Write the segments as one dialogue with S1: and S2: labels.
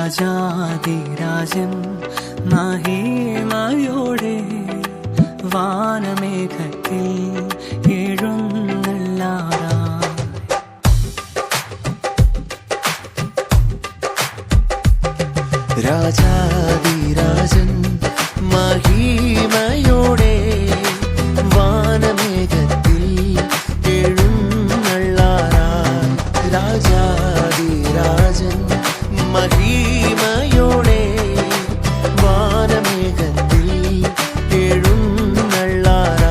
S1: രാജാതിരാജൻ മഹിമയോടെ വാനമേഘത്തിൽ എഴുന്നള്ളാറായി. രാജാതിരാജൻ മഹിമയോടെ വാനമേഘത്തിൽ എഴുന്നള്ളാറായി. രാജാതിരാജൻ മഹിമയോടെ വാനമേഘത്തിൽ എഴുന്നള്ളാറായി.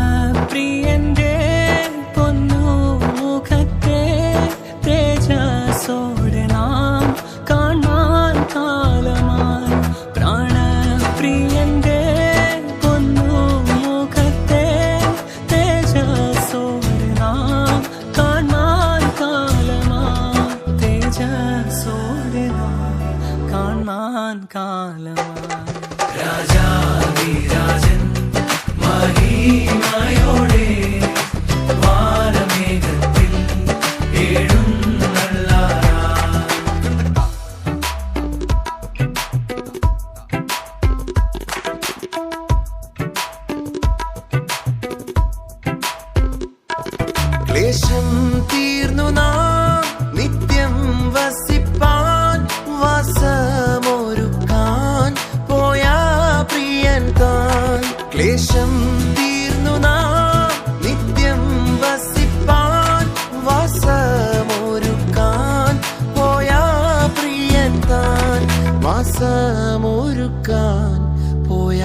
S1: പ്രാണപ്രിയന്റെ പൊന്നുമുഖത്തെ തേജസ്സോടെ നാം കാണാൻ കാലമായി. പ്രാണപ്രിയന്റെ പൊന്നുമുഖത്തെ തേജസ്സോടെ നാം കാണാൻ കാലമായി. തേജസ്സോടെ നാം കാണാൻ കാലമായി. രാജാതിരാജൻ മഹിമയോടെ വാനമേഘത്തിൽ എഴുന്നള്ളാറായി. ക്ലേശം തീർന്നു നാം നിത്യം വസിപ്പാൻ വാസമൊരുക്കാൻ പോയ പ്രിയൻ താൻ. ക്ലേശം തീർന്നു നാം നിത്യം വസിപ്പാൻ വാസമൊരുക്കാൻ പോയ പ്രിയൻ താൻ. വാസമൊരുക്കാൻ പോയ